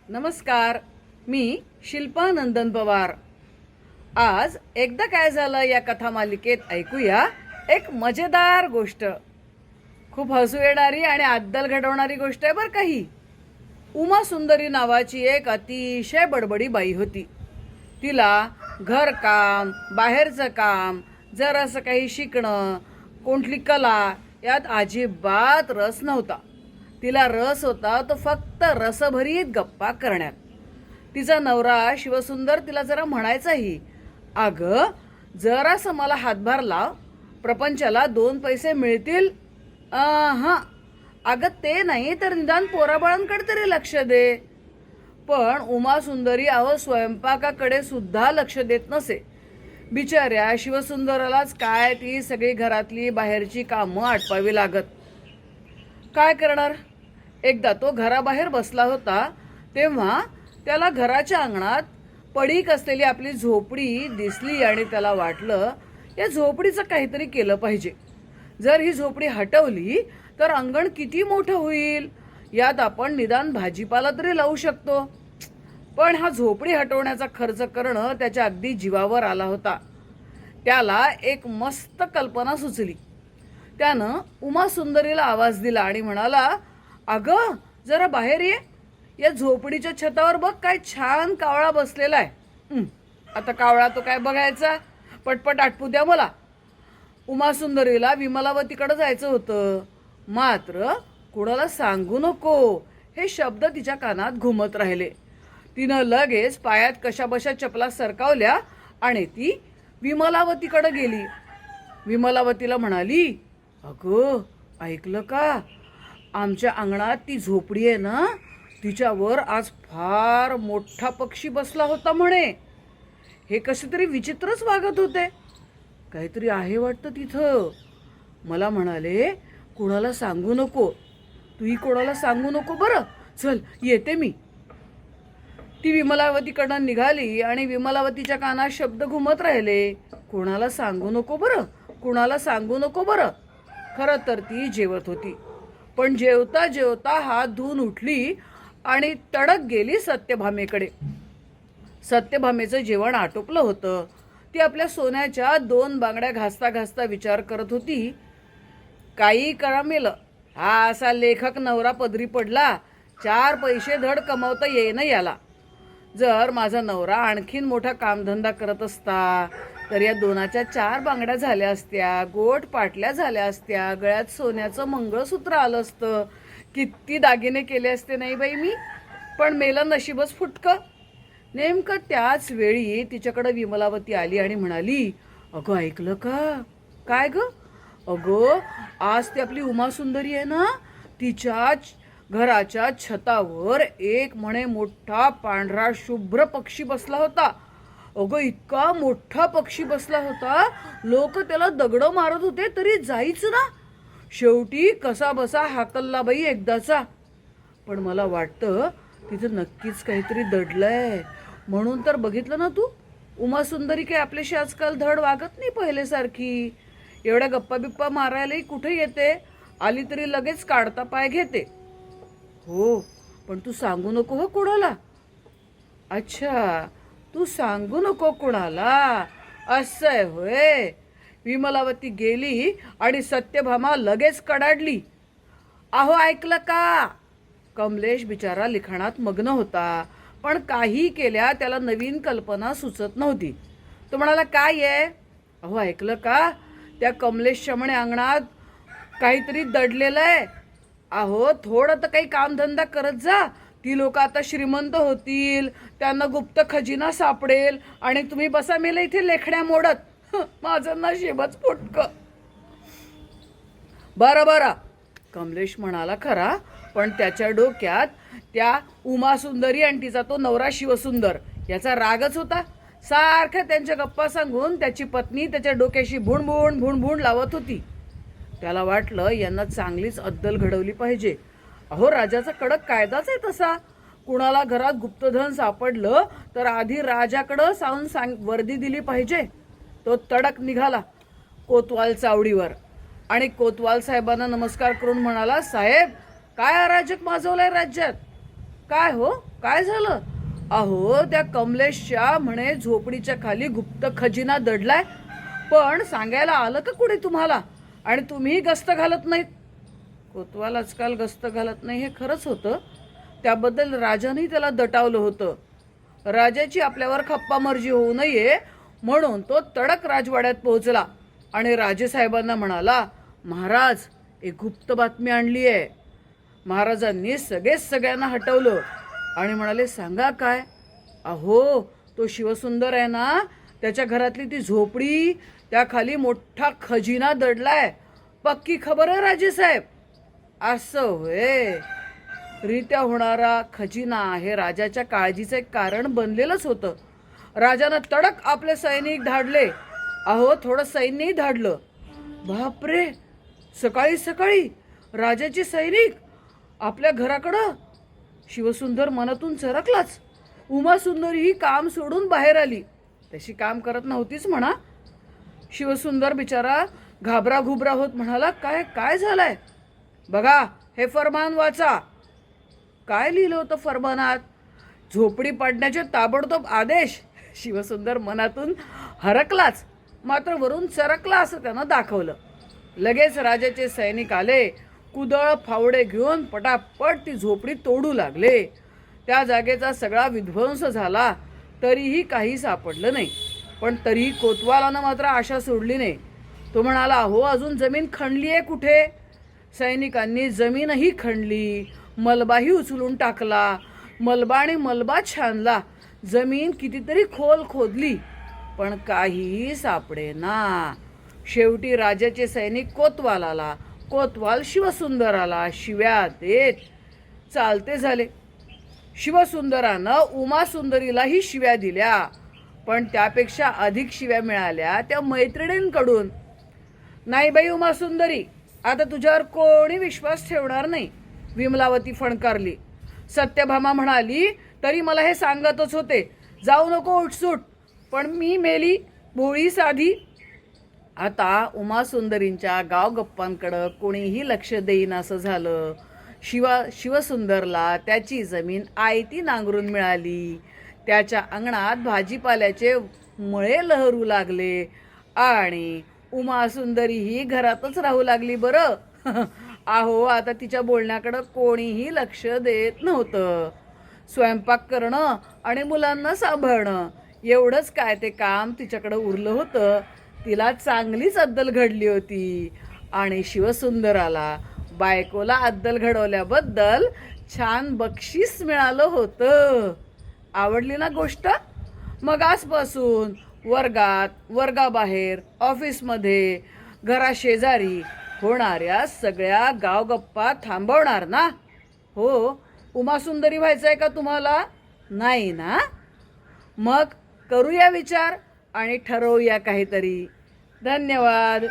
नमस्कार. मी शिल्पा नंदन पवार. आज एकदा काय झालं या कथा मालिकेत ऐकूया एक मजेदार गोष्ट. खूप हसू येणारी आणि अद्दल घडवणारी गोष्ट आहे बरं का ही. उमा सुंदरी नावाची एक अतिशय बडबडी बाई होती. तिला घरकाम, बाहेरचं काम, जरासं काही शिकणं, कोणती कला यात अजिबात रस नव्हता. तिला रस होता तो फक्त रसभरीत गप्पा करण्यात. तिचा नवरा शिवसुंदर तिला जरा म्हणायचाही, अगं जरासं मला हातभार लाव, प्रपंचाला 2 पैसे मिळतील. हां, अगं ते नाही तर निदान पोराबाळांकडे तरी लक्ष दे. पण उमा सुंदरी स्वयंपाकाकडे सुद्धा लक्ष देत नसे. बिचाऱ्या शिवसुंदरालाच काय ती सगळी घरातली बाहेरची कामं आटपावी लागत. काय करणार. एकदा तो घराबाहेर बसला होता तेव्हा त्याला घराच्या अंगणात पडीक असलेली आपली झोपडी दिसली आणि त्याला वाटलं या झोपडीचं काहीतरी केलं पाहिजे. जर ही झोपडी हटवली तर अंगण किती मोठं होईल. यात आपण निदान भाजीपाला तरी लावू शकतो. पण हा झोपडी हटवण्याचा खर्च करणं त्याच्या अगदी जीवावर आला होता. त्याला एक मस्त कल्पना सुचली. त्यानं उमा सुंदरीला आवाज दिला आणि म्हणाला, अगं जरा बाहेर ये. या झोपडीच्या छतावर बघ काय छान कावळा बसलेला आहे. आता कावळा तो काय बघायचा, पटपट आटपू द्या मला. उमा सुंदरीला विमलावतीकडे जायचं होतं. मात्र कुणाला सांगू नको हे शब्द तिच्या कानात घुमत राहिले. तिनं लगेच पायात कशाबशा चपला सरकावल्या आणि ती विमलावतीकडे गेली. विमलावतीला म्हणाली, अगं ऐकलं का, आमच्या अंगणात ती झोपडी आहे ना, तिच्यावर आज फार मोठा पक्षी बसला होता म्हणे. हे कसे तरी विचित्रच वागत होते. काहीतरी आहे वाटतं तिथं. मला म्हणाले कोणाला सांगू नको. तूही कोणाला सांगू नको बरं. चल येते मी. ती विमलावतीकडनं निघाली आणि विमलावतीच्या कानात शब्द घुमत राहिले, कोणाला सांगू नको बरं, कोणाला सांगू नको बरं. खरं तर ती जेवत होती. पण जेवता जेवता हात धुवून उठली आणि तडक गेली सत्यभामेकडे. सत्यभामेचं जेवण आटोपलं होतं. ती आपल्या सोन्याच्या 2 बांगड्या घासता घासता विचार करत होती, काही कळा मेलं, हा असा लेखक नवरा पदरी पडला, 4 पैसे धड कमावता येईना याला. जर माझा नवरा आणखीन मोठा कामधंदा करत असता तर या 2च्या 4 बांगड्या झाल्या असत्या, गोट पाटल्या झाल्या असत्या, गळ्यात सोन्याचं मंगळसूत्र आलं असतं, किती दागिने केले असते नाही बाई मी. पण मेलं नशीबच फुटकं. नेमकं त्याच वेळी तिच्याकडे विमलावती आली आणि म्हणाली, अगं ऐकलं का. काय ग. अगं आज ती आपली उमा सुंदरी आहे ना, तिच्या घराच्या छतावर एक म्हणे मोठा पांढरा शुभ्र पक्षी बसला होता. अगं इतका मोठा पक्षी बसला होता, लोक त्याला दगडं मारत होते तरी जाईच ना. शेवटी कसा बसा हाकलला बाई एकदाचा. पण मला वाटतं तिथं नक्कीच काहीतरी दडलंय. म्हणून तर बघितलं ना तू, उमा सुंदरी काही आपल्याशी आजकाल धड वागत नाही पहिल्यासारखी. एवढ्या गप्पा बिप्पा मारायलाही कुठे येते, आली तरी लगेच काढता पाय घेते. हो पण तू सांगू नको हो कोणाला. अच्छा तू सांगू नको कोणाला, असं आहे होय. विमलावती गेली आणि सत्यभामा लगेच कडाडली. अहो ऐकलं का. कमलेश बिचारा लिखाणात मग्न होता, पण काही केल्या त्याला नवीन कल्पना सुचत नव्हती. तो म्हणाला, काय आहे. अहो ऐकलं का, त्या कमलेशच्या म्हणे अंगणात काहीतरी दडलेलं आहे. अहो थोडं तर काही कामधंदा करत जा. ती लोक आता श्रीमंत होतील, त्यांना गुप्त खजिना सापडेल आणि तुम्ही बसा मेला इथे लेखण्या मोडत. माझं नशीबच फुटकं. बरं बरं कमलेश म्हणाला खरा, पण त्याच्या डोक्यात त्या उमा सुंदरी आणि तिचा तो नवरा शिवसुंदर याचा रागच होता. सारख्या त्यांच्या गप्पा सांगून त्याची पत्नी त्याच्या डोक्याशी भुणभुण भुणभुण लावत होती. त्याला वाटलं यांना चांगलीच अद्दल घडवली पाहिजे. अहो राजाचा कडक कायदाच आहे तसा. कुणाला घरात गुप्तधन सापडलं तर आधी राजाकडं वर्दी दिली पाहिजे. तो तडक निघाला कोतवाल चावडीवर आणि कोतवाल साहेबांना नमस्कार करून म्हणाला, साहेब काय अराजक माजवलाय राज्यात. काय हो, काय झालं? अहो, त्या कमलेशच्या म्हणे झोपडीच्या खाली गुप्त खजिना दडलाय, पण सांगायला आलं का कुणी तुम्हाला? आणि तुम्ही गस्त घालत नाहीत. कोतवाल आजकाल गस्त घालत नाही हे खरंच होतं. त्याबद्दल राजानेही त्याला दटावलं होतं. राजाची आपल्यावर खप्पामर्जी होऊ नये म्हणून तो तडक राजवाड्यात पोहोचला आणि राजेसाहेबांना म्हणाला, महाराज, एक गुप्त बातमी आणली आहे. महाराजांनी सगळ्यांना हटवलं आणि म्हणाले, सांगा काय? अहो, तो शिवसुंदर आहे ना, त्याच्या घरातली ती झोपडी, त्याखाली मोठा खजिना दडलाय. पक्की खबर आहे राजेसाहेब? असं होय. रित्या होणारा खजिना हे राजाच्या काळजीचं एक कारण बनलेलंच होतं. राजानं तडक आपले सैनिक धाडले. अहो, थोडं सैन्यही धाडलं. बापरे, सकाळी सकाळी राजाचे सैनिक आपल्या घराकडं? शिवसुंदर मनातून चरकलाच. उमासुंदरी ही काम सोडून बाहेर आली. तशी काम करत नव्हतीच म्हणा. शिवसुंदर बिचारा घाबरा होत म्हणाला, काय काय झालंय? बघा, हे फरमान वाचा. काय लिहिलं होतं फरमानात? झोपडी पाडण्याचे ताबडतोब आदेश. शिवसुंदर मनातून हरकलाच, मात्र वरून चरकला असं त्यानं दाखवलं. लगेच राजाचे सैनिक आले. कुदळ फावडे घेऊन पटापट ती झोपडी तोडू लागले. त्या जागेचा सगळा विध्वंस झाला, तरीही काही सापडलं नाही. पण तरीही कोतवालानं मात्र आशा सोडली नाही. तो म्हणाला, अहो, अजून जमीन खणली आहे कुठे? सैनिकांनी जमीनही खणली, मलबाही उचलून टाकला. मलबा आणि मलबा छानला. जमीन कितीतरी खोल खोदली, पण काहीही सापडेना. शेवटी राजाचे सैनिक कोतवालाला, कोतवाल शिवसुंदराला शिव्या देत चालते झाले. शिवसुंदरानं उमासुंदरीलाही शिव्या दिल्या, पण त्यापेक्षा अधिक शिव्या मिळाल्या त्या मैत्रिणींकडून. नाही बाई उमासुंदरी, आता तुझ्यावर कोणी विश्वास ठेवणार नाही, विमलावती फणकारली. सत्यभामा म्हणाली, तरी मला हे सांगतच होते, जाऊ नको उठसूट, पण मी मेली भोळी साधी. आता उमासुंदरींच्या गावगप्पांकडं कोणीही लक्ष देईनासं झालं. शिवसुंदरला त्याची जमीन आयती नांगरून मिळाली. त्याच्या अंगणात भाजीपाल्याचे मळे लहरू लागले आणि उमासुंदरीही घरातच राहू लागली. बरं अहो, आता तिच्या बोलण्याकडं कोणीही लक्ष देत नव्हतं. स्वयंपाक करणं आणि मुलांना सांभाळणं एवढंच काय ते काम तिच्याकडं उरलं होतं. तिला चांगलीच अद्दल घडली होती आणि शिवसुंदराला बायकोला अद्दल घडवल्याबद्दल छान बक्षीस मिळालं होतं. आवडली ना गोष्ट? मग आजपासून वर्गात, वर्गाबाहेर, ऑफिसमध्ये, घराशेजारी होणाऱ्या सगळ्या गावगप्पा थांबवणार ना? हो, उमासुंदरी व्हायचं आहे का तुम्हाला? नाही ना? मग करूया विचार आणि ठरवूया काहीतरी. धन्यवाद.